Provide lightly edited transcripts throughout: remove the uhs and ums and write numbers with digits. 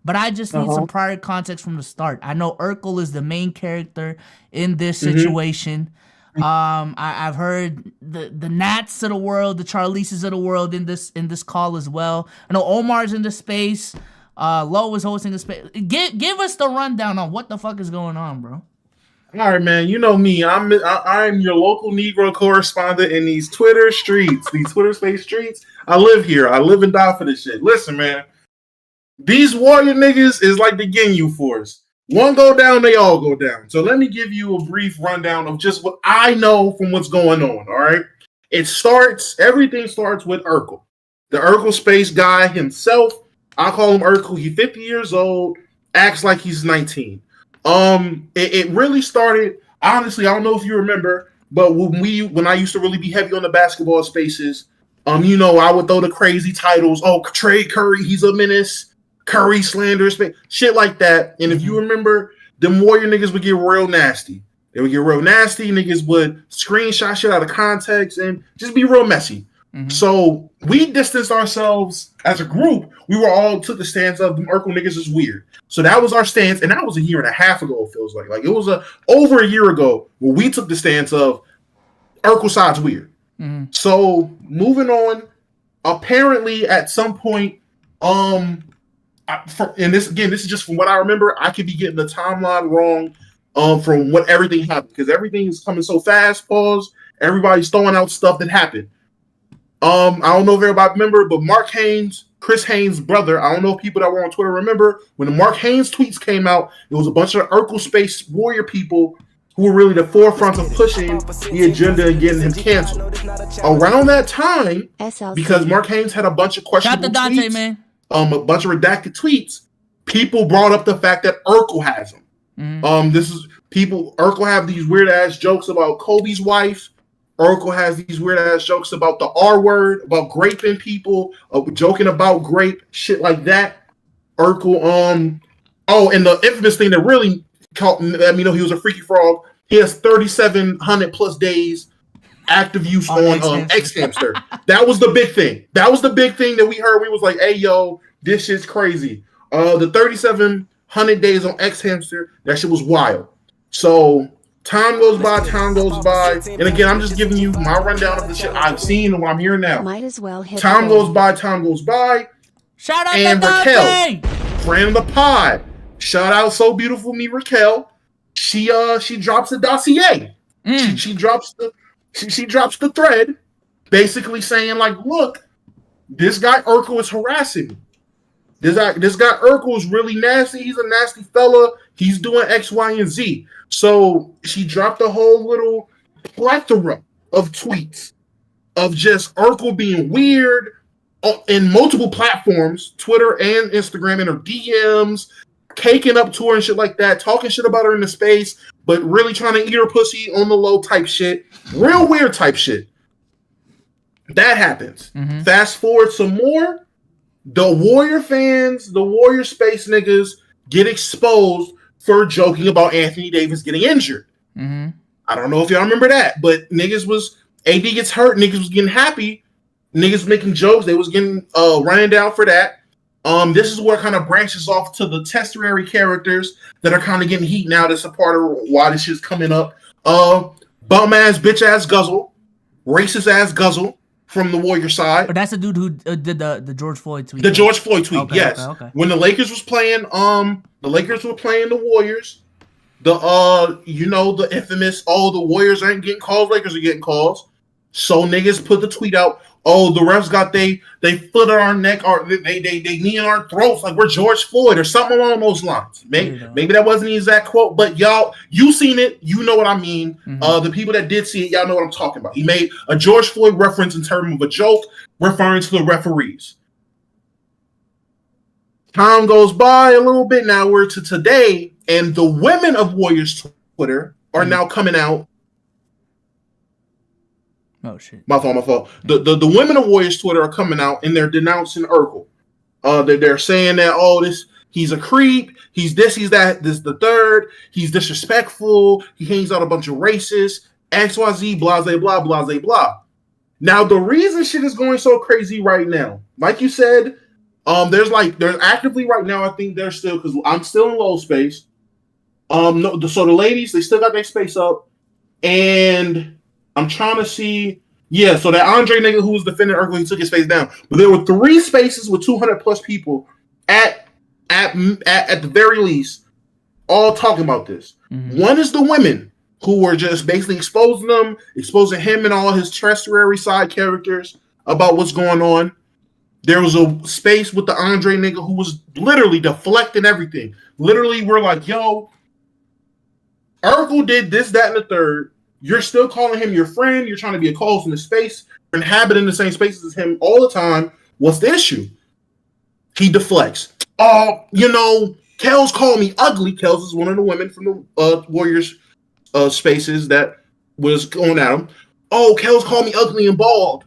but I just need some prior context from the start. I know Urkel is the main character in this situation. I've heard the Nats of the world, the Charlises of the world in this call as well. I know Omar's in the space. Lowe is hosting the space. Give us the rundown on what the fuck is going on, bro. All right, man. You know me. I'm your local Negro correspondent in these Twitter streets, these Twitter space streets. I live here. I live and die for this shit. Listen, man. These Warrior niggas is like the Ginyu Force. One go down, they all go down. So let me give you a brief rundown of just what I know from what's going on. All right. Everything starts with Urkel, the Urkel space guy himself. I call him Urkel. He's 50 years old, acts like he's 19. It really started, honestly, I don't know if you remember, but when I used to really be heavy on the basketball spaces, I would throw the crazy titles. Oh, Trey Curry, he's a menace. Curry slander, shit like that. And if you remember, the Warrior niggas would get real nasty. They would get real nasty. Niggas would screenshot shit out of context and just be real messy. So we distanced ourselves as a group. We were all took the stance of the Urkel niggas is weird. So that was our stance, and that was a year and a half ago. It feels like it was over a year ago when we took the stance of Urkel side's weird. So moving on, apparently at some point, and this is just from what I remember. I could be getting the timeline wrong from what everything happened because everything is coming so fast. Pause. Everybody's throwing out stuff that happened. I don't know if everybody remember, but Mark Haynes, Chris Haynes' brother, I don't know if people that were on Twitter remember, when the Mark Haynes tweets came out, it was a bunch of Urkel Space Warrior people who were really the forefront of pushing the agenda and getting him canceled. Around that time, because Mark Haynes had a bunch of questionable tweets, man. A bunch of redacted tweets, people brought up the fact that Urkel has them. Urkel have these weird ass jokes about Kobe's wife. Urkel has these weird ass jokes about the R word, about graping people, joking about grape, shit like that. Urkel, and the infamous thing that really let me know he was a freaky frog. He has 3,700 plus days active use on X Hamster. That was the big thing. That was the big thing that we heard. We was like, hey, yo, this shit's crazy. The 3,700 days on X Hamster, that shit was wild. So time goes by. And again, I'm just giving you my rundown of the shit I've seen and what I'm hearing now. Might as well hit time goes by. Shout out and to Raquel, friend of the pod. Shout out So Beautiful Me, Raquel. She drops the dossier. She drops the thread, basically saying like, look, this guy Urkel is harassing me. This guy Urkel is really nasty. He's a nasty fella. He's doing X, Y, and Z. So she dropped a whole little plethora of tweets of just Urkel being weird in multiple platforms, Twitter and Instagram, in her DMs, caking up to her and shit like that, talking shit about her in the space, but really trying to eat her pussy on the low type shit. Real weird type shit. That happens. Fast forward some more. The Warrior fans, the Warrior space niggas get exposed for joking about Anthony Davis getting injured. I don't know if y'all remember that, but AD gets hurt, niggas was getting happy, niggas making jokes, they was getting running down for that. This is where it kind of branches off to the testary characters that are kind of getting heat now. That's a part of why this shit's coming up. Bum ass, bitch ass Guzzle, racist ass Guzzle from the Warrior side. But that's the dude who did the George Floyd tweet. The George Floyd tweet, okay, yes. Okay. When the Lakers was playing, the Lakers were playing the Warriors. The infamous, the Warriors ain't getting calls, Lakers are getting calls. So niggas put the tweet out, the refs got they foot on our neck, or they knee in our throats like we're George Floyd or something along those lines. Maybe that wasn't the exact quote, but y'all, you seen it, you know what I mean. The people that did see it, y'all know what I'm talking about. He made a George Floyd reference in terms of a joke, referring to the referees. Time goes by a little bit, now we're to today, and the women of Warriors Twitter are now coming out. Oh shit! My fault. The women of Warriors Twitter are coming out and they're denouncing Urkel. They're saying that he's a creep, he's this, he's that, this the third, he's disrespectful, he hangs out a bunch of racists, XYZ, blah blah blah blah blah. Now the reason shit is going so crazy right now, like you said, There's actively right now. I think there's still because I'm still in low space. No, so the ladies they still got their space up, and I'm trying to see. Yeah, so that Andre nigga who was defending Urkel, he took his space down. But there were 3 spaces with 200 plus people at the very least, all talking about this. Mm-hmm. One is the women who were just basically exposing him and all his tertiary side characters about what's going on. There was a space with the Andre nigga who was literally deflecting everything. Literally, we're like, yo, Urkel did this, that, and the third. You're still calling him your friend. You're trying to be a cause in the space. You're inhabiting the same spaces as him all the time. What's the issue? He deflects. Kels called me ugly. Kels is one of the women from the Warriors spaces that was going at him. Oh, Kels called me ugly and bald.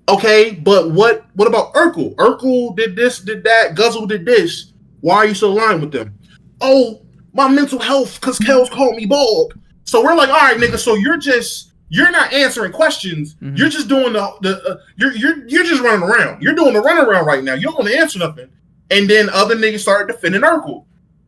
Okay, but what about Urkel? Urkel did this, did that. Guzzle did this. Why are you still aligned with them? Oh, my mental health because Kels called me bald. So we're like, all right, nigga. So you're not answering questions. Mm-hmm. You're just doing you're just running around. You're doing the runaround right now. You don't want to answer nothing. And then other niggas started defending Urkel.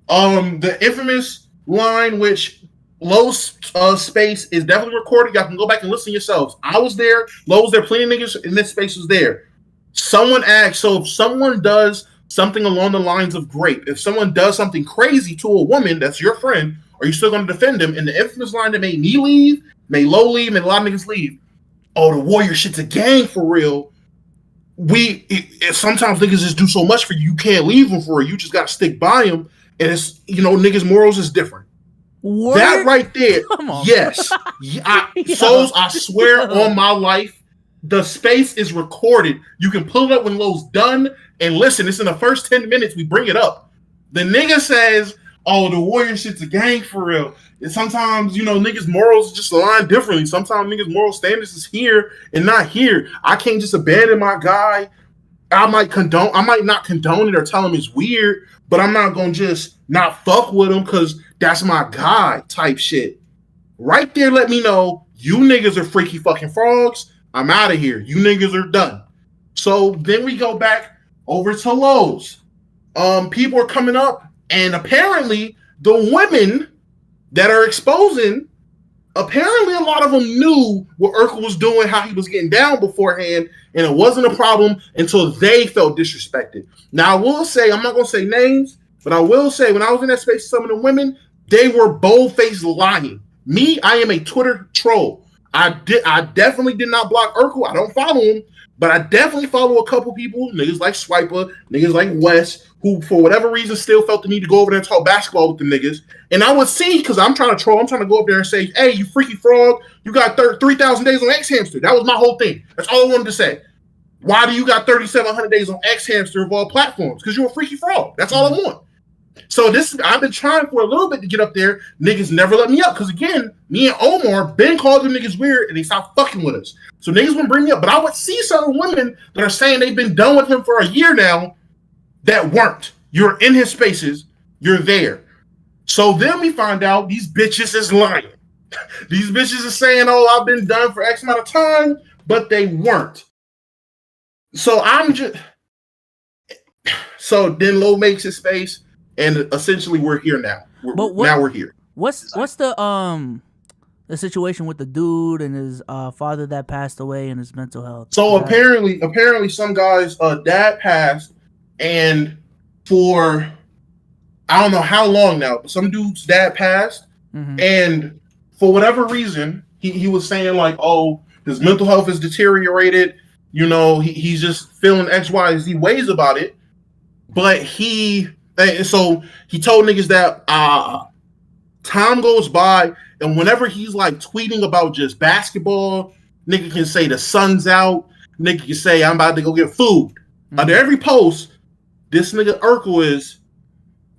The infamous line, which Low's space is definitely recorded. Y'all can go back and listen yourselves. I was there. Low was there. Plenty of niggas in this space was there. Someone asked, so if someone does something along the lines of grape, if someone does something crazy to a woman that's your friend, are you still going to defend him? And the infamous line that made me leave, made Low leave, made a lot of niggas leave. Oh, the Warrior shit's a gang for real. Sometimes niggas just do so much for you, you can't leave them for it. You just got to stick by them. And it's, niggas' morals is different. What? That right there, yes. I swear on my life, the space is recorded. You can pull it up when Low's done and listen. It's in the first 10 minutes we bring it up. The nigga says, oh, the Warrior shit's a gang for real. And sometimes, niggas' morals just align differently. Sometimes niggas' moral standards is here and not here. I can't just abandon my guy. I might not condone it or tell him it's weird, but I'm not going to just not fuck with him because that's my guy type shit. Right there, let me know you niggas are freaky fucking frogs. I'm out of here. You niggas are done. So then we go back over to Lowe's. People are coming up, and apparently the women that are exposing, apparently a lot of them knew what Urkel was doing, how he was getting down beforehand, and it wasn't a problem until they felt disrespected. Now, I will say, I'm not going to say names, but I will say when I was in that space, some of the women, they were bold-faced lying. Me, I am a Twitter troll. I definitely did not block Urkel. I don't follow him, but I definitely follow a couple people, niggas like Swiper, niggas like Wes, who for whatever reason still felt the need to go over there and talk basketball with the niggas. And I would see, because I'm trying to troll, I'm trying to go up there and say, hey, you freaky frog, you got 3,000 days on X Hamster. That was my whole thing. That's all I wanted to say. Why do you got 3,700 days on X Hamster of all platforms? Because you're a freaky frog. That's all I want. So I've been trying for a little bit to get up there. Niggas never let me up. Because again, me and Omar been called them niggas weird and they stopped fucking with us. So niggas wouldn't bring me up. But I would see certain women that are saying they've been done with him for a year now that weren't. You're in his spaces. You're there. So then we find out these bitches is lying. These bitches are saying, oh, I've been done for X amount of time, but they weren't. So So then Low makes his space, and essentially we're here now. Now we're here. What's the situation with the dude and his father that passed away and his mental health? So apparently some guy's dad passed, and for I don't know how long now, but some dude's dad passed, and for whatever reason, he was saying like, oh, his mental health is deteriorated. He's just feeling X, Y, Z ways about it. But so he told niggas that time goes by, and whenever he's like tweeting about just basketball, nigga can say the sun's out. Nigga can say I'm about to go get food. Under every post, this nigga Urkel is,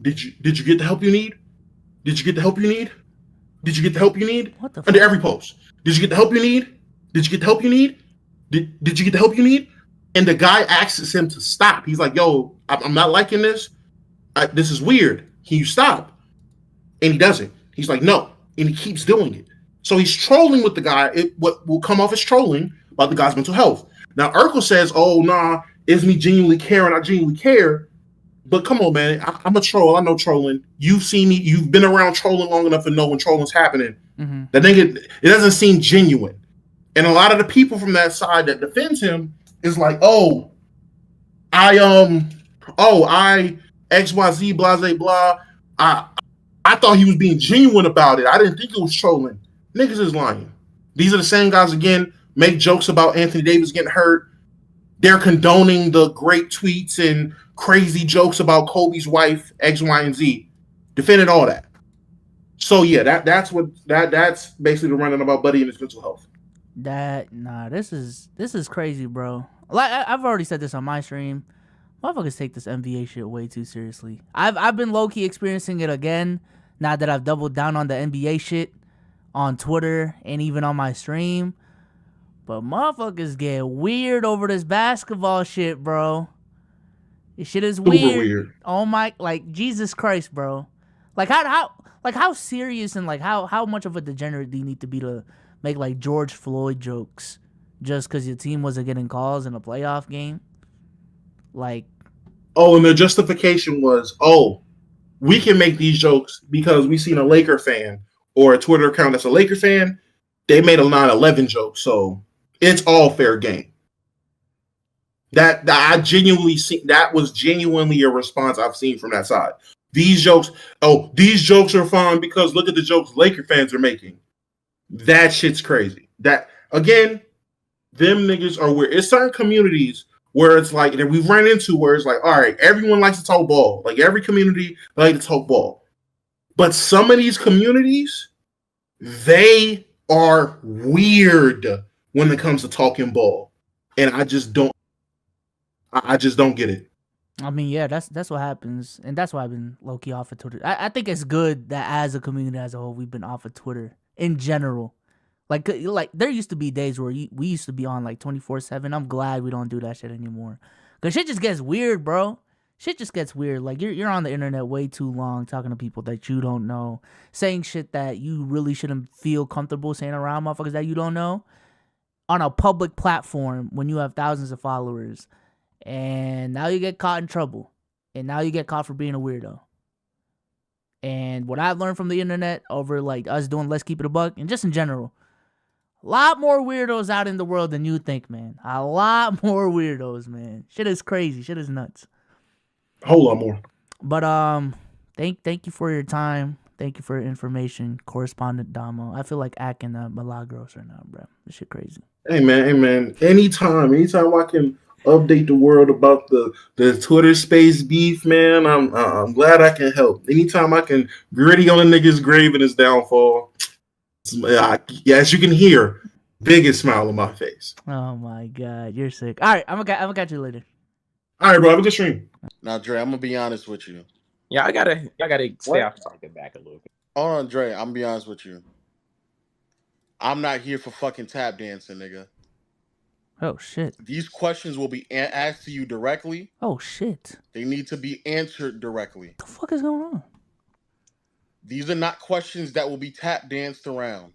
did you get the help you need? Did you get the help you need? Did you get the help you need? What the Under every post. Did you get the help you need? Did you get the help you need? Did you get the help you need? And the guy asks him to stop. He's like, yo, I'm not liking this. This is weird. Can you stop? And he doesn't. He's like, no. And he keeps doing it. So he's trolling with the guy. What will come off as trolling about the guy's mental health. Now, Urkel says, oh, nah, is me genuinely caring. I genuinely care. But come on, man. I'm a troll. I know trolling. You've seen me. You've been around trolling long enough to know when trolling's happening. Mm-hmm. That nigga, it doesn't seem genuine. And a lot of the people from that side that defends him is like, I XYZ blah blah. I thought he was being genuine about it. I didn't think it was trolling. Niggas is lying. These are the same guys again. Make jokes about Anthony Davis getting hurt. They're condoning the great tweets and crazy jokes about Kobe's wife, X, Y, and Z. Defending all that. So yeah, that's basically the running about Buddy and his mental health. This is crazy, bro. Like I've already said this on my stream. Motherfuckers take this NBA shit way too seriously. I've been low key experiencing it again now that I've doubled down on the NBA shit on Twitter and even on my stream. But motherfuckers get weird over this basketball shit, bro. This shit is weird. Oh my, like Jesus Christ, bro. Like how serious and like how much of a degenerate do you need to be to make like George Floyd jokes just because your team wasn't getting calls in a playoff game? Like, and the justification was, we can make these jokes because we seen a Laker fan or a Twitter account that's a Laker fan. They made a 9/11 joke, so it's all fair game. That I genuinely see. That was genuinely a response I've seen from that side. These jokes are fine because look at the jokes Laker fans are making. That shit's crazy. That again, them niggas are weird. It's certain communities where it's like that we've run into where it's like, all right, everyone likes to talk ball. Like every community likes to talk ball. But some of these communities, they are weird when it comes to talking ball. And I just don't get it. I mean, yeah, that's what happens. And that's why I've been low-key off of Twitter. I think it's good that as a community as a whole, we've been off of Twitter in general. Like there used to be days where we used to be on like 24/7. I'm glad we don't do that shit anymore. Cause shit just gets weird, bro. Shit just gets weird. Like you're on the internet way too long talking to people that you don't know, saying shit that you really shouldn't feel comfortable saying around motherfuckers that you don't know on a public platform when you have thousands of followers. And now you get caught in trouble. And now you get caught for being a weirdo. And what I've learned from the internet over like us doing Let's Keep It a Buck and just in general, a lot more weirdos out in the world than you think, man. A lot more weirdos, man. Shit is crazy. Shit is nuts. A whole lot more. But thank you for your time. Thank you for your information, correspondent Damo. I feel like acting Milagros right now, bro. This shit crazy. Hey man. Anytime I can update the world about the Twitter space beef, man, I'm glad I can help. Anytime I can gritty on a nigga's grave and his downfall. As you can hear, biggest smile on my face. Oh my god, you're sick. All right, I'm gonna catch you later. All right, bro. Have a good stream. Now, Dre, I'm gonna be honest with you. Yeah, I gotta stay off the back a little bit. Hold on, Dre. I'm gonna be honest with you. I'm not here for fucking tap dancing, nigga. Oh shit. These questions will be asked to you directly. Oh shit. They need to be answered directly. What the fuck is going on? These are not questions that will be tap danced around.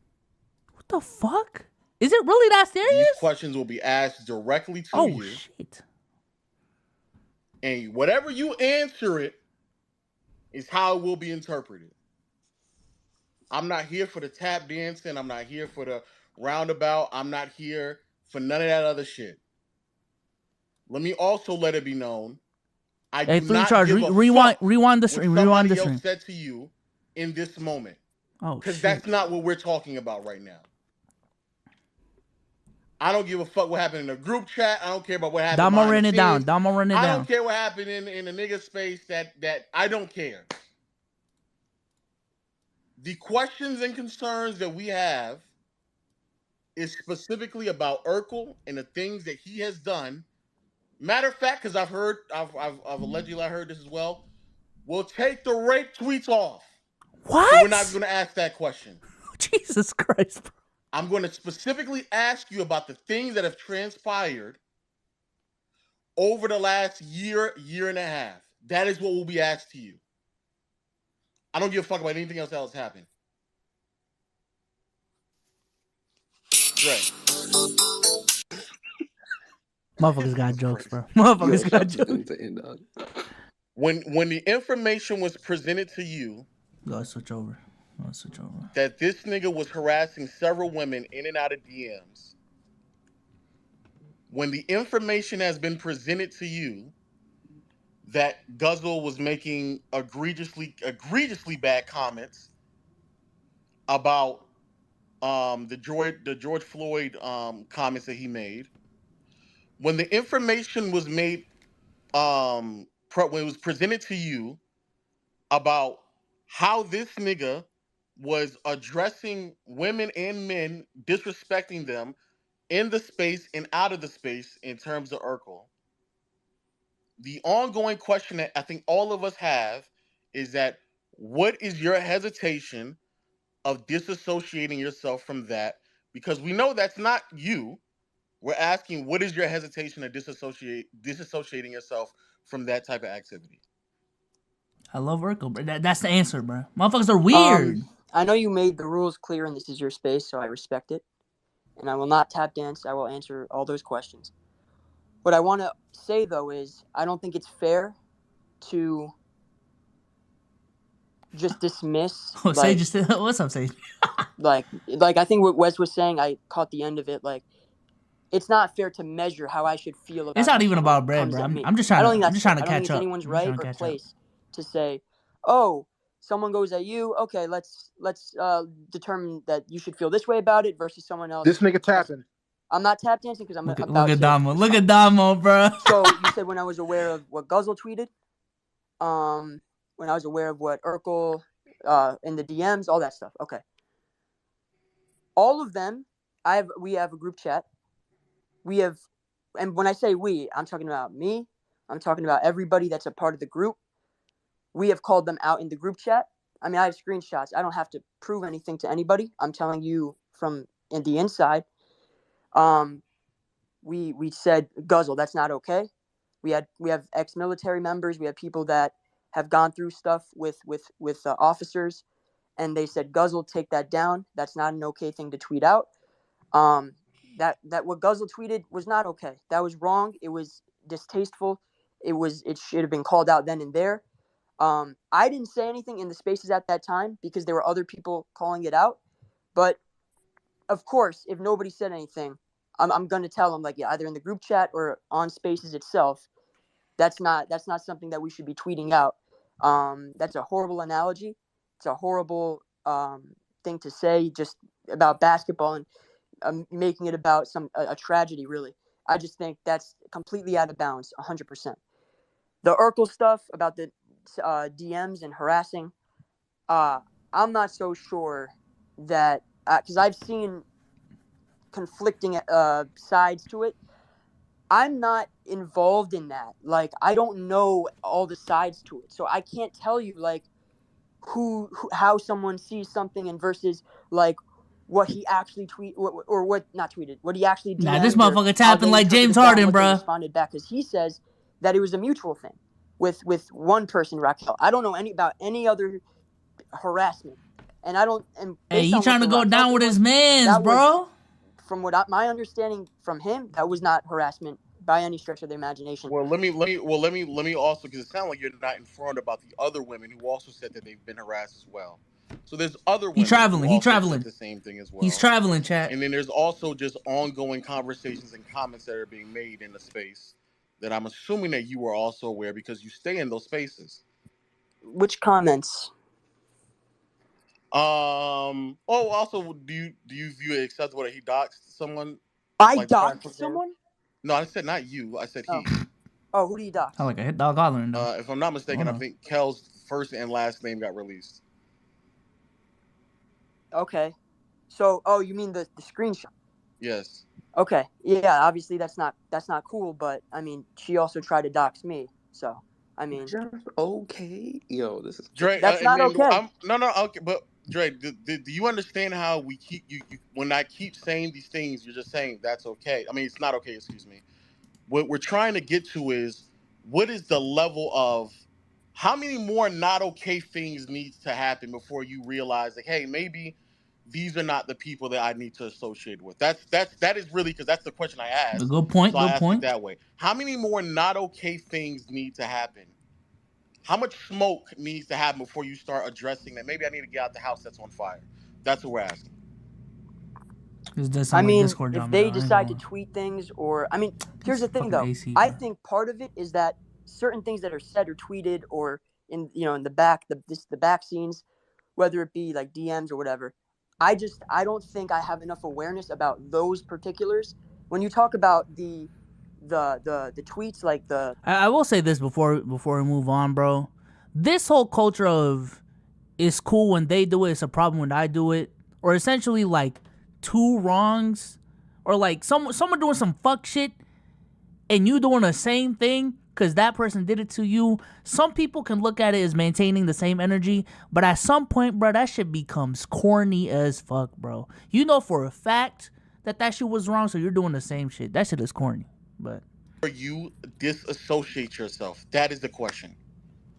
What the fuck? Is it really that serious? These questions will be asked directly to you. Oh shit. And whatever you answer it is how it will be interpreted. I'm not here for the tap dancing. I'm not here for the roundabout. I'm not here for none of that other shit. Let me also let it be known. Hey, Three Charge, rewind the stream. Rewind the stream. Said to you in this moment. Oh, because that's not what we're talking about right now. I don't give a fuck what happened in the group chat. I don't care about what happened. Damo ran it down. I don't care what happened in the nigga space. That I don't care. The questions and concerns that we have is specifically about Urkel and the things that he has done. Matter of fact, because I've allegedly heard this as well. We'll take the rape tweets off. What? So we're not going to ask that question. Jesus Christ, bro. I'm going to specifically ask you about the things that have transpired over the last year and a half. That is what will be asked to you. I don't give a fuck about anything else that has happened. Dre. Motherfuckers got Jesus jokes, Christ. bro. Yo, Motherfuckers got shout out to jokes. insane, dog. When the information was presented to you Go switch over. that this nigga was harassing several women in and out of DMs, when the information has been presented to you that Guzzle was making egregiously bad comments about the George Floyd comments that he made, when the information was made when it was presented to you about how this nigga was addressing women and men, disrespecting them in the space and out of the space in terms of Urkel. The ongoing question that I think all of us have is that what is your hesitation of disassociating yourself from that? Because we know that's not you. We're asking, what is your hesitation of disassociating yourself from that type of activity? I love Urkel, bro. That's the answer, bro. Motherfuckers are weird. I know you made the rules clear and this is your space, so I respect it. And I will not tap dance. I will answer all those questions. What I want to say, though, is I don't think it's fair to just dismiss. Oh, Sage just what's up, Sage? like I think what Wes was saying, I caught the end of it. Like, it's not fair to measure how I should feel about. It's not how even someone about bread, comes bro. at me. I'm just I trying don't to. think I'm just trying to I don't think catch it's up. anyone's I'm right trying to or catch up. place to say, oh, someone goes at you. Okay, let's determine that you should feel this way about it versus someone else. This nigga tapping. I'm not tap dancing because I'm Look about at to Damo. Look at respond. Damo, bro. So you said when I was aware of what Guzzle tweeted, when I was aware of what Urkel, in the DMs, all that stuff. Okay. All of them, we have a group chat. We have, and when I say we, I'm talking about me. I'm talking about everybody that's a part of the group. We have called them out in the group chat. I mean, I have screenshots. I don't have to prove anything to anybody. I'm telling you from the inside. We said, Guzzle, that's not okay. We have ex-military members. We have people that have gone through stuff with officers, and they said, Guzzle, take that down. That's not an okay thing to tweet out. That what Guzzle tweeted was not okay. That was wrong. It was distasteful. It should have been called out then and there. I didn't say anything in the spaces at that time because there were other people calling it out. But of course, if nobody said anything, I'm going to tell them, like, yeah, either in the group chat or on spaces itself. That's not something that we should be tweeting out. That's a horrible analogy. It's a horrible thing to say just about basketball and making it about a tragedy, really. I just think that's completely out of bounds, 100%. The Urkel stuff about the DMs and harassing, I'm not so sure that, because I've seen conflicting sides to it. I'm not involved in that. Like, I don't know all the sides to it, so I can't tell you like who how someone sees something and versus like what he actually what he actually DM'd. Nah, this motherfucker tapping like James Harden, Harden, bro. bruh. Responded back because he says that it was a mutual thing with one person, Raquel. I don't know about any other harassment, and I don't. And hey, he trying to go down with his mans, bro. From what my understanding from him, that was not harassment by any stretch of the imagination. Well, let me also, because it sounds like you're not informed about the other women who also said that they've been harassed as well. So there's other women. He traveling. The same thing as well. He's traveling, chat. And then there's also just ongoing conversations and comments that are being made in the space that I'm assuming that you are also aware because you stay in those spaces. Which comments? Also, do you view it acceptable that he doxed someone? I doxed someone? No, I said not you. I said he. Oh, who do you dox? I like a hit dog hollering though. If I'm not mistaken, I think Kel's first and last name got released. Okay. So, you mean the screenshot? Yes. Okay. Yeah, obviously that's not cool, but I mean, she also tried to dox me. So, I mean, okay. Yo, this is Dre. That's not okay. Okay, but Dre, do you understand how we keep you when I keep saying these things, you're just saying that's okay. I mean, it's not okay, excuse me. What we're trying to get to is what is the level of how many more not okay things needs to happen before you realize like, hey, maybe these are not the people that I need to associate with. That is really, because that's the question I asked. Good point. So I Good asked point. it that way. How many more not okay things need to happen? How much smoke needs to happen before you start addressing that? Maybe I need to get out the house that's on fire. That's what we're asking. This does I sound like mean, Discord if drama, they though. I ain't decide to gonna- tweet things, or I mean, here's the This thing fucking though. AC, I bro. think part of it is that certain things that are said or tweeted, or in in the back, the back scenes, whether it be like DMs or whatever. I don't think I have enough awareness about those particulars. When you talk about the tweets, like I will say this before we move on, bro. This whole culture of it's cool when they do it, it's a problem when I do it, or essentially like two wrongs, or like someone doing some fuck shit and you doing the same thing because that person did it to you. Some people can look at it as maintaining the same energy, but at some point, bro, that shit becomes corny as fuck, bro. You know for a fact that shit was wrong, so you're doing the same shit. That shit is corny, but... Or you disassociate yourself. That is the question.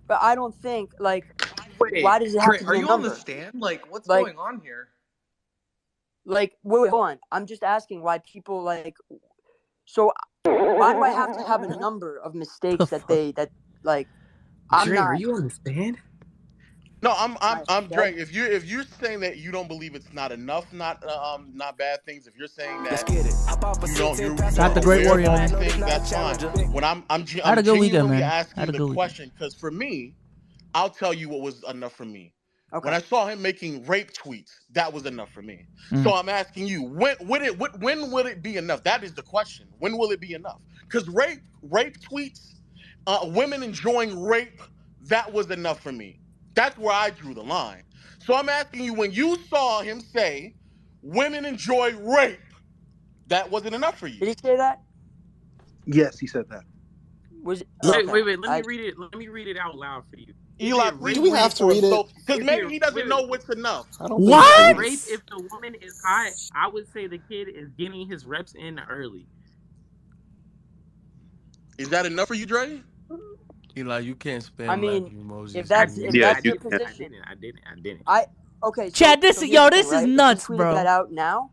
But I don't think, like, Wait, why does it have to are be a you on the number? stand? Like, what's Like- going on here? Like, wait, hold on. I'm just asking why people, like, so why do I have to have a number of mistakes The that like, I'm Dre, not. are you on the stand? No, I'm Yeah. Drake. If you're saying that you don't believe it's not enough, not bad things. If you're saying that you're Not the Great aware of Warrior, all man. things, that's fine. When I'm Had a good weekend, genuinely man. asking Had a the good weekend. question, because for me, I'll tell you what was enough for me. Okay. When I saw him making rape tweets, that was enough for me. Mm. So I'm asking you, when will it be enough? That is the question. When will it be enough? Because rape tweets, women enjoying rape, that was enough for me. That's where I drew the line. So I'm asking you, when you saw him say, women enjoy rape, that wasn't enough for Did you. he say that? Yes, he said that. Was it? Wait, okay. wait. Let me read it. Let me read it out loud for you. Eli, Do please we have to read it? Because maybe he doesn't know what's enough. I don't What? think Rape, if the woman is hot, I would say the kid is getting his reps in early. Is that enough for you, Dre? Eli, you can't spam I mean, laughing emojis. if that's I if didn't. that's I your didn't. position, I didn't. okay. Chad, this is- here's yo, the thing, this is right? If he nuts, tweeted bro. that out now,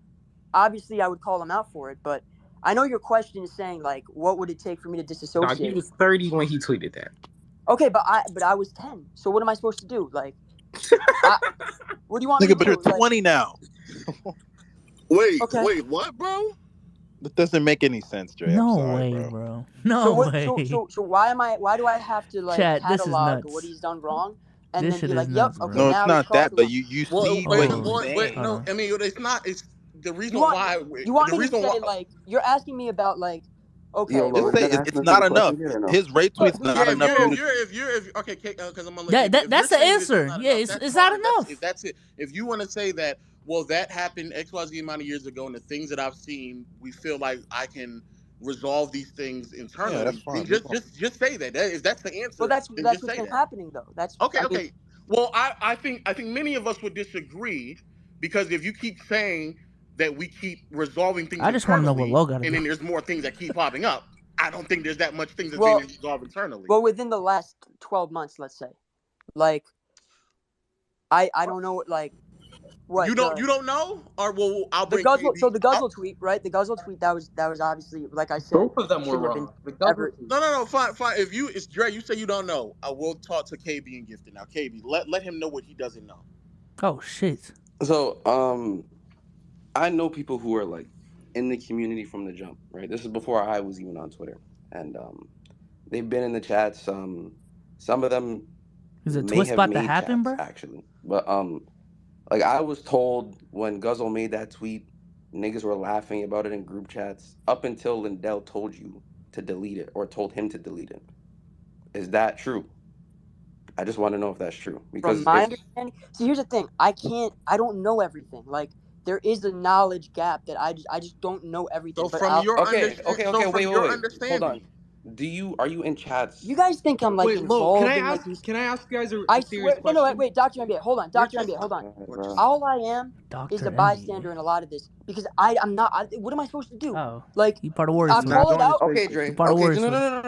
obviously I would call him out for it. But I know your question is saying, like, what would it take for me to Dog, disassociate? he was 30 when he tweeted that. Okay, but I was 10. So what am I supposed to do? Like, what do you want me Nigga, to but do? you're 20 now. Wait, Okay. wait, what, bro? That doesn't make any sense, Dre. No I'm sorry, way, bro. bro. So No what? way. So why do I have to like Chat, this is catalog nuts. what he's done wrong and This then shit be is like, nuts, yep, bro. okay, No, now it's he's not crossed that, the but line. you Well, see wait, what Hold he's on. saying. no. on. I mean, it's not. It's the reason You want, why. you want the me to reason say why. like you're asking me about like, okay, Yo, Just Lord, say you gotta it's ask me not some enough. questions here or no? His rate tweet's But not Yeah, enough for you to. if you're okay, because I'm gonna let Yeah, you. that- If that's you're the saying this is answer. not Yeah, enough, it's that's not fine. enough. If that's it, if you want to say that, well, that happened XYZ amount of years ago, and the things that I've seen, we feel like I can resolve these things internally. Yeah, that's fine. Then just say that. If that's the answer, well, that's then what's just say been that. happening though. That's Okay, I mean, okay. Well, I think many of us would disagree, because if you keep saying that we keep resolving things I just wanna know what internally, Lo gotta and do. then there's more things that keep popping up, I don't think there's that much things that's Well- being resolved internally. well, within the last 12 months, let's say, like, I don't know what like what you don't know, or well, I'll the bring guzzle. KB. So the guzzle tweet, right? The guzzle tweet that was obviously, like I said, Both of them were shouldn't have been wrong. The guzzle ever. tweet. No, fine. If it's Dre, you say you don't know, I will talk to KB and Gifted. Now, KB, let him know what he doesn't know. Oh shit. So, I know people who are like in the community from the jump, right? This is before I was even on Twitter, and they've been in the chats. Some of them Is a may twist have about to made happen, chats, bro? actually, but like I was told when Guzzle made that tweet, niggas were laughing about it in group chats up until Lindell told you to delete it or told him to delete it. Is that true? I just want to know if that's true. Because From my if- understanding, see, here's the thing: I don't know everything. Like, there is a knowledge gap that I just don't know everything. So but from I'll- your Okay, understanding, wait. understanding, Hold on. Are you in chats? You guys think I'm like Wait, Lo, involved can I in like ask? these? Can I ask you guys a I serious swear. No, question? wait, Dr. MBA, hold on, Dr. MBA, hold on. Bro. All I am is Dr. a bystander in a lot of this because I'm not. What am I supposed to do? Oh, Like, you part of Warriors. I'll Twitter. call it out. Okay, Dre. Part of Okay, Warriors.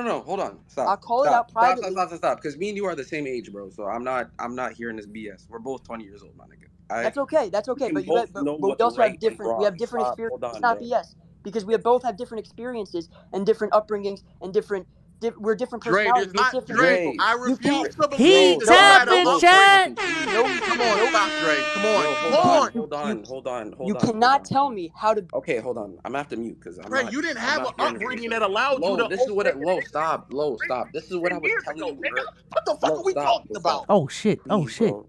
no. Hold on. Stop. I'll call it out privately. Stop. Because me and you are the same age, bro. So I'm not hearing this BS. We're both 20 years old, my nigga. That's okay. That's okay. can But both know we what's also right have different. and We have wrong. different Stop. experiences. Hold on, It's not bro. BS because we both have different experiences and different upbringings and different. We're different Dre, personalities. there's not We're different Dre. people. I You refuse can't. to believe He that tapped no in matter chat. Come on, stop, Dre. Come on. Hold on. You cannot tell me how to. Okay, hold on. I'm gonna have to mute because Dre, you didn't have an upbringing that allowed you to. This is what stop. This is what I was telling you. What the fuck are we talking about? Oh shit. Oh Please, shit. bro.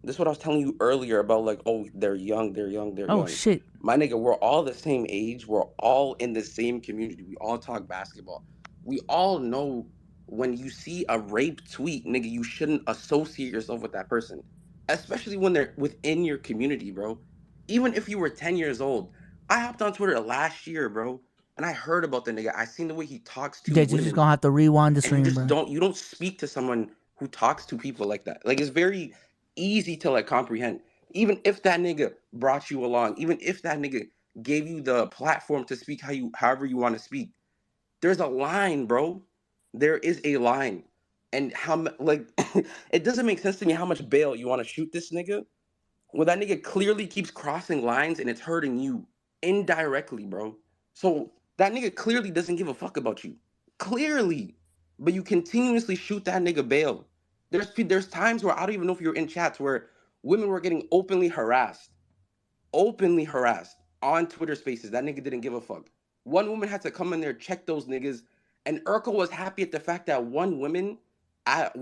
This is what I was telling you earlier about like, oh, they're young. Oh shit. My nigga, we're all the same age. We're all in the same community. We all talk basketball. We all know when you see a rape tweet, nigga, you shouldn't associate yourself with that person, especially when they're within your community, bro. Even if you were 10 years old, I hopped on Twitter last year, bro, and I heard about the nigga. I seen the way he talks to You're women. just gonna have to rewind the And stream, you bro. just don't speak to someone who talks to people like that. Like, it's very easy to like comprehend. Even if that nigga brought you along, even if that nigga gave you the platform to speak however you want to speak, there's a line, bro. There is a line. And it doesn't make sense to me how much bail you want to shoot this nigga when that nigga clearly keeps crossing lines and it's hurting you indirectly, bro. So that nigga clearly doesn't give a fuck about you. Clearly. But you continuously shoot that nigga bail. There's times where I don't even know if you're in chats where women were getting openly harassed on Twitter Spaces. That nigga didn't give a fuck. One woman had to come in there, check those niggas, and Urkel was happy at the fact that one woman out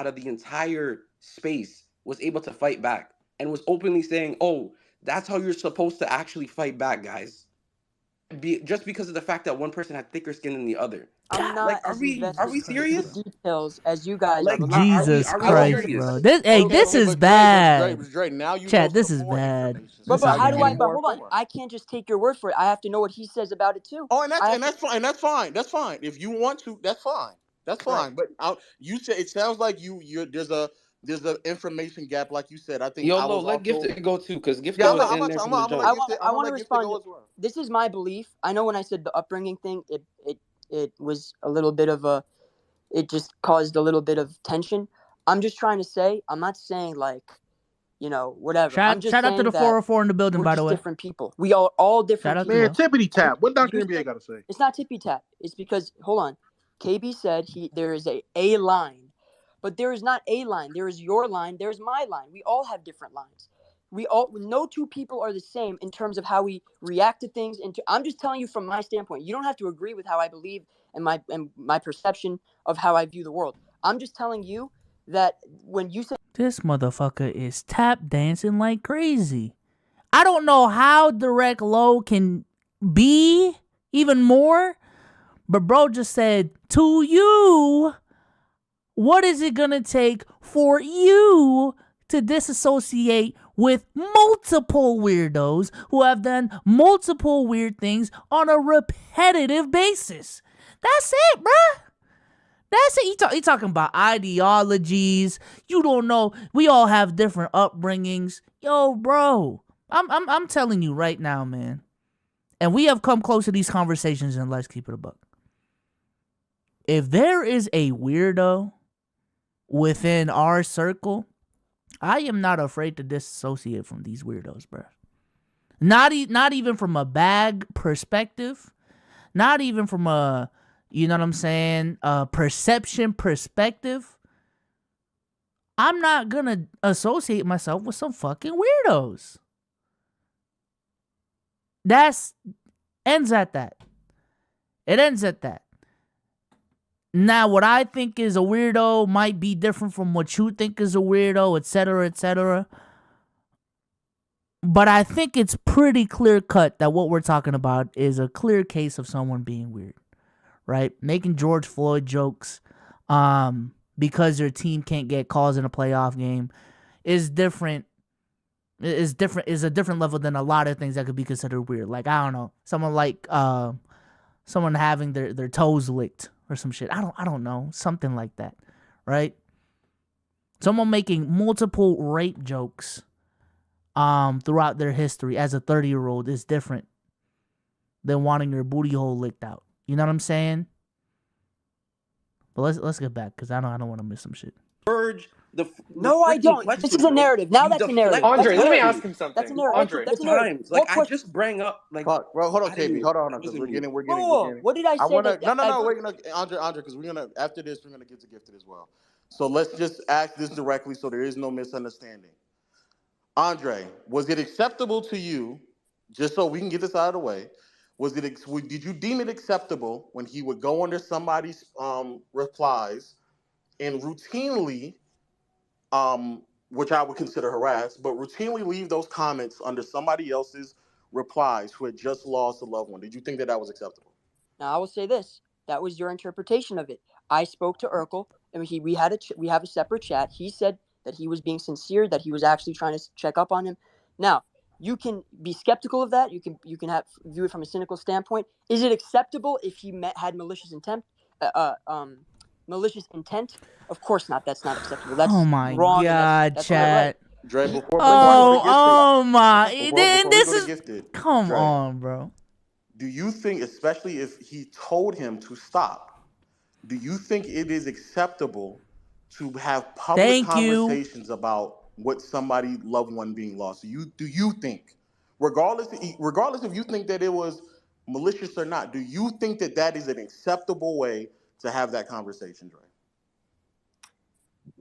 of the entire space was able to fight back and was openly saying, "Oh, that's how you're supposed to actually fight back, guys." Just because of the fact that one person had thicker skin than the other. I'm not Like, as are we invested serious? in the details as you guys Like, are. Jesus are we Christ, serious? bro. This is but bad. Dre, now you Chat, know this some is more bad. information. But This is how do I? bad. But hold on, I can't just take your word for it. I have to know what he says about it too. Oh, and that's fine. That's fine. That's fine. If you want to, that's fine. That's fine. Right. But you said it sounds like there's a information gap, like you said. I think Yo, I Lo, was let also. Gifted go too, because Gifted Yeah, was I'm in there gonna from the let jump. Gifted. I want to Gifted respond. go as well. This is my belief. I know when I said the upbringing thing, it was a little bit of a. It just caused a little bit of tension. I'm just trying to say. I'm not saying like, whatever. I'm just Shout out to saying the that 404 in the building, we're by the just way. different people. We are all different Shout out to people. Man, tippity tap. What Dr. You NBA said- got to say? It's not tippy tap. It's because hold on. KB said there is a line, but there is not a line. There is your line. There's my line. We all have different lines. No two people are the same in terms of how we react to things. I'm just telling you from my standpoint. You don't have to agree with how I believe and my perception of how I view the world. I'm just telling you that when you say This motherfucker is tap dancing like crazy. I don't know how direct Low can be even more, but bro just said, to you, what is it gonna take for you to disassociate with multiple weirdos who have done multiple weird things on a repetitive basis? That's it, bruh. That's it. He talking about ideologies. You don't know. We all have different upbringings. Yo, bro. I'm telling you right now, man. And we have come close to these conversations in Let's Keep It a Buck. If there is a weirdo within our circle, I am not afraid to disassociate from these weirdos, bro. Not even from a bag perspective. Not even from a, you know what I'm saying, perception perspective. I'm not gonna associate myself with some fucking weirdos. Ends at that. It ends at that. Now, what I think is a weirdo might be different from what you think is a weirdo, etc., etc. But I think it's pretty clear cut that what we're talking about is a clear case of someone being weird, right? Making George Floyd jokes because your team can't get calls in a playoff game is different. Is a different level than a lot of things that could be considered weird. Like, I don't know, someone having their toes licked, or some shit. I don't know, something like that, right? Someone making multiple rape jokes throughout their history as a 30-year-old is different than wanting your booty hole licked out. You know what I'm saying? But let's get back, because I don't want to miss some shit. Purge No, I don't. This is a narrative. Now that's a narrative. Andre, That's a let me narrative. ask him something. That's a narrative. Andre, That's a narrative. times. Like What I question? just bring up like Fuck, bro, hold on, I KB. didn't Hold on, because listen we're to you. getting. Whoa, what did I say? I want to. that- No. that- We're gonna Andre, because we're gonna after this we're gonna get to Gifted as well. So let's just ask this directly, so there is no misunderstanding. Andre, was it acceptable to you? Just so we can get this out of the way, did you deem it acceptable when he would go under somebody's replies and routinely, which I would consider harass, but routinely leave those comments under somebody else's replies who had just lost a loved one? Did you think that was acceptable? Now I will say this: that was your interpretation of it. I spoke to Urkel, and we have a separate chat. He said that he was being sincere, that he was actually trying to check up on him. Now you can be skeptical of that. You can view it from a cynical standpoint. Is it acceptable if he had malicious intent? Malicious intent? Of course not. That's not acceptable. That's Oh my wrong. God, that's not right. chat. Dre, before Oh my. before Then we this go to is. Gifted, Come Dre, on, bro. do you think, especially if he told him to stop, do you think it is acceptable to have public Thank you. conversations about what somebody loved one being lost? Do you think, regardless if you think that it was malicious or not, do you think that is an acceptable way to have that conversation, Dre?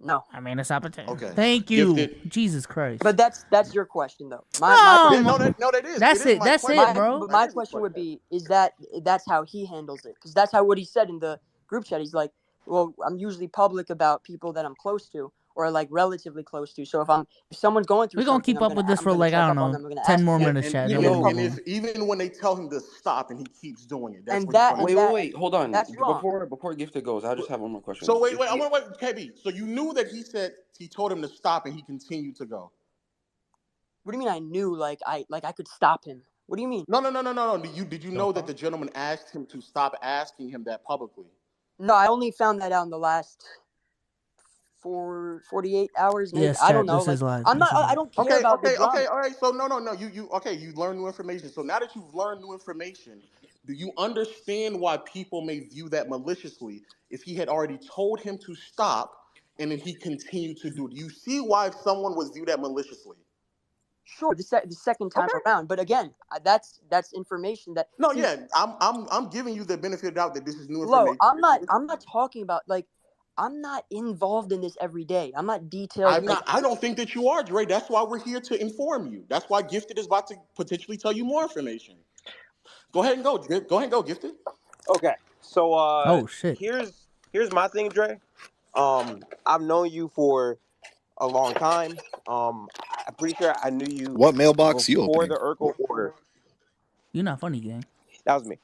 No. I mean, it's opportunity. Okay. Thank you. Gifted. Jesus Christ. But that's your question though. No, that is. That's it. my That's question. it, bro. But my question would be: is that's how he handles it? Because that's what he said in the group chat. He's like, "Well, I'm usually public about people that I'm close to or like relatively close to. So if someone's going through, We're gonna something, keep up with this for like, I don't know, 10 more minutes, Chad. Even when they tell him to stop and he keeps doing it, that's And what that- he's Wait, hold on. that's wrong. Before Gifted goes, I just have one more question. So wait, I want to wait, KB. So you knew that he told him to stop and he continued to go. What do you mean? I knew like I could stop him. What do you mean? No. Did you know that the gentleman asked him to stop asking him that publicly? No, I only found that out in the last 48 hours. Maybe. Yes, I don't Chad, know. this is live. I'm not. This is I don't care about the drama. Okay, all right. So no. You learned new information. So now that you've learned new information, do you understand why people may view that maliciously if he had already told him to stop and then he continued to do it? Do you see why someone would view that maliciously? Sure, the second time around, but again, that's information that. No, yeah, I'm giving you the benefit of the doubt that this is new Flo, information. I'm not talking about like. I'm not involved in this every day. I'm not detailed. I don't think that you are, Dre. That's why we're here to inform you. That's why Gifted is about to potentially tell you more information. Go ahead and go. Go ahead and go, Gifted. Okay, so oh shit. Here's my thing, Dre. I've known you for a long time. I'm pretty sure I knew you. What mailbox you before opening? the Urkel order? You're not funny, gang. That was me.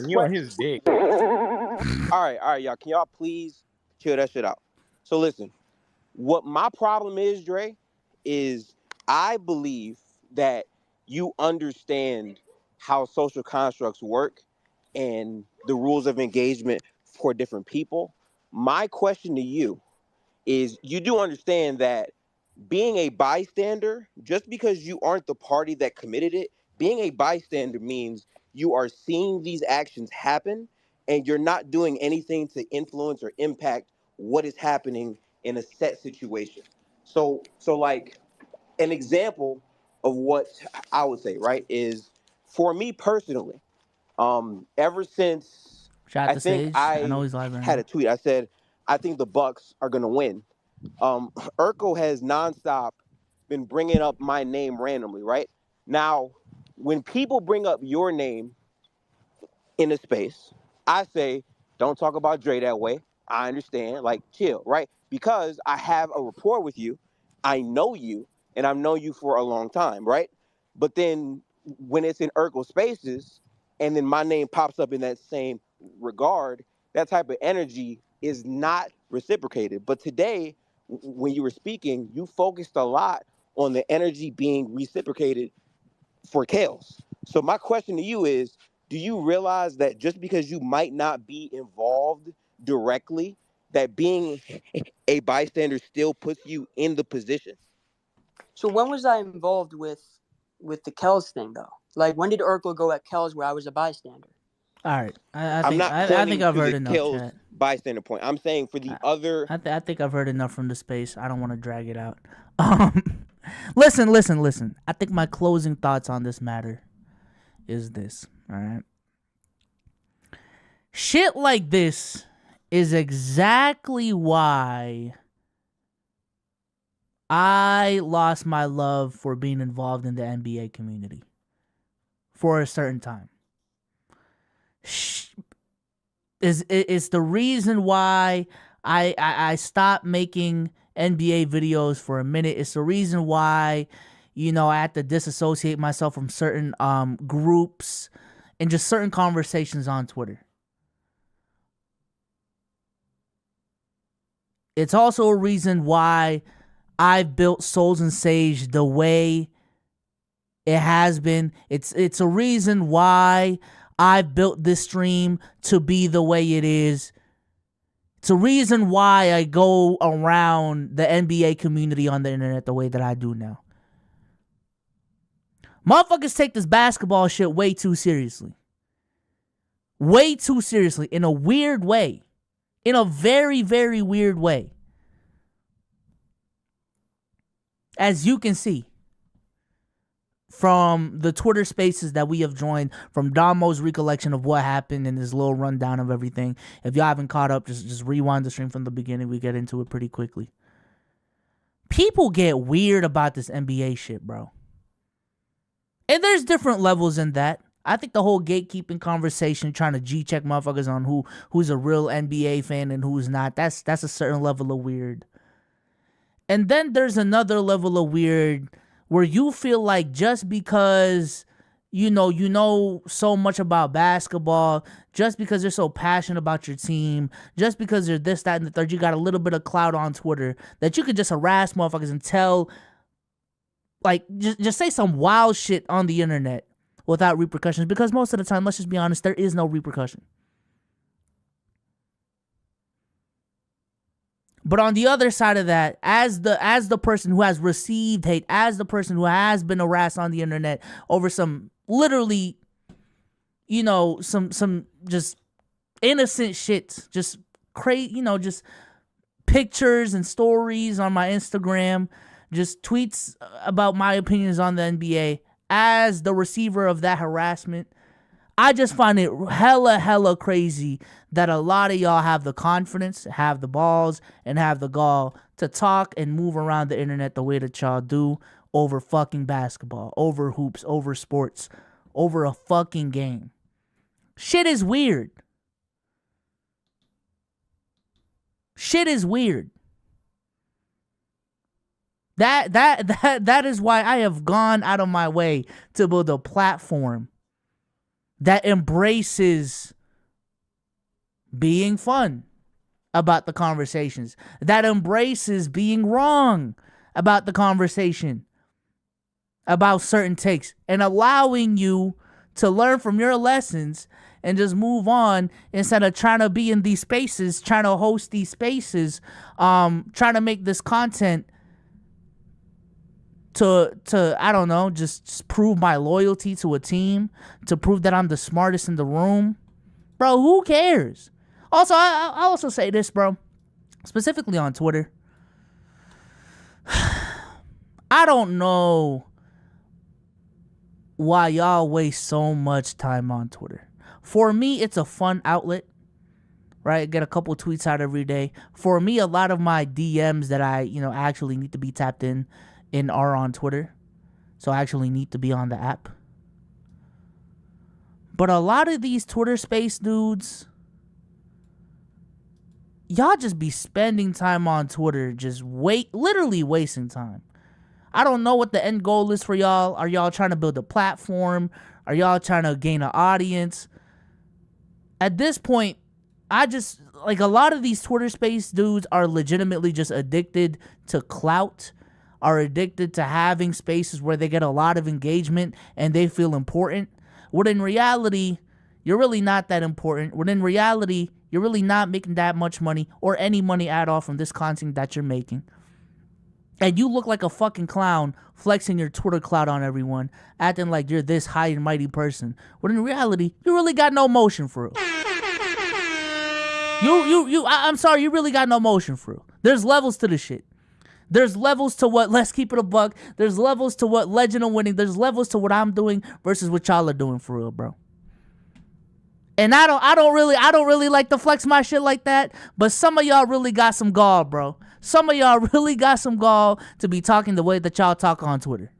You on his dick. All right, y'all. Can y'all please chill that shit out? So listen, what my problem is, Dre, is I believe that you understand how social constructs work and the rules of engagement for different people. My question to you is, you do understand that being a bystander, just because you aren't the party that committed it, being a bystander means you are seeing these actions happen and you're not doing anything to influence or impact what is happening in a set situation. So like an example of what I would say, right, is for me personally, ever since Shout out to think Sage. I know he's live right had now. a tweet, I said, I think the Bucks are gonna win. Urkel has nonstop been bringing up my name randomly, right? Now, when people bring up your name in a space, I say, don't talk about Dre that way. I understand, like, chill, right? Because I have a rapport with you, I know you, and I've known you for a long time, right? But then when it's in Urkel spaces, and then my name pops up in that same regard, that type of energy is not reciprocated. But today, when you were speaking, you focused a lot on the energy being reciprocated for Kales. So my question to you is, Do you realize that just because you might not be involved directly, that being a bystander still puts you in the position? So when was I involved with the Kells thing though? Like when did Urkel go at Kells where I was a bystander? All right, I I'm think not I pointing think I've to heard the enough, Kells chat. bystander point. I'm saying for the other. I think I've heard enough from the space. I don't want to drag it out. Listen. I think my closing thoughts on this matter is this. All right. Shit like this is exactly why I lost my love for being involved in the NBA community for a certain time. Is the reason why I stopped making NBA videos for a minute. It's the reason why, I had to disassociate myself from certain groups and just certain conversations on Twitter. It's also a reason why I've built Souls and Sage the way it has been. It's a reason why I've built this stream to be the way it is. It's a reason why I go around the NBA community on the internet the way that I do now. Motherfuckers take this basketball shit way too seriously. Way too seriously in a weird way. In a very, very weird way. As you can see from the Twitter spaces that we have joined, from Damo's recollection of what happened and his little rundown of everything. If y'all haven't caught up, just rewind the stream from the beginning. We get into it pretty quickly. People get weird about this NBA shit, bro. And there's different levels in that. I think the whole gatekeeping conversation, trying to G-check motherfuckers on who's a real NBA fan and who's not, that's a certain level of weird. And then there's another level of weird where you feel like just because you know so much about basketball, just because you're so passionate about your team, just because you're this, that, and the third, you got a little bit of clout on Twitter, that you could just harass motherfuckers and tell, like, just say some wild shit on the internet without repercussions. Because most of the time, let's just be honest, there is no repercussion. But on the other side of that, as the person who has received hate, as the person who has been harassed on the internet over some literally, some just innocent shit, just crazy, just pictures and stories on my Instagram, just tweets about my opinions on the NBA, as the receiver of that harassment, I just find it hella crazy that a lot of y'all have the confidence, have the balls, and have the gall to talk and move around the internet the way that y'all do over fucking basketball, over hoops, over sports, over a fucking game. Shit is weird. Shit is weird. That is why I have gone out of my way to build a platform that embraces being fun about the conversations, that embraces being wrong about the conversation, about certain takes, and allowing you to learn from your lessons and just move on instead of trying to be in these spaces, trying to host these spaces, trying to make this content to I don't know, just prove my loyalty to a team, to prove that I'm the smartest in the room. Bro, who cares? Also, I also say this, bro, specifically on Twitter. I don't know why y'all waste so much time on Twitter. For me, it's a fun outlet, right? Get a couple tweets out every day. For me, a lot of my DMs that I, actually need to be tapped in are on Twitter. So I actually need to be on the app. But a lot of these Twitter space dudes, y'all just be spending time on Twitter, just literally wasting time. I don't know what the end goal is for y'all. Are y'all trying to build a platform? Are y'all trying to gain an audience? At this point, a lot of these Twitter space dudes are legitimately just addicted to clout, are addicted to having spaces where they get a lot of engagement and they feel important. When in reality, you're really not that important. When in reality, you're really not making that much money or any money at all from this content that you're making. And you look like a fucking clown flexing your Twitter clout on everyone, acting like you're this high and mighty person. When in reality, you really got no motion for real. I'm sorry, you really got no motion for real. There's levels to this shit. There's levels to what Let's Keep It a Buck. There's levels to what Legend of Winning. There's levels to what I'm doing versus what y'all are doing for real, bro. And I don't really like to flex my shit like that, but some of y'all really got some gall, bro. Some of y'all really got some gall to be talking the way that y'all talk on Twitter.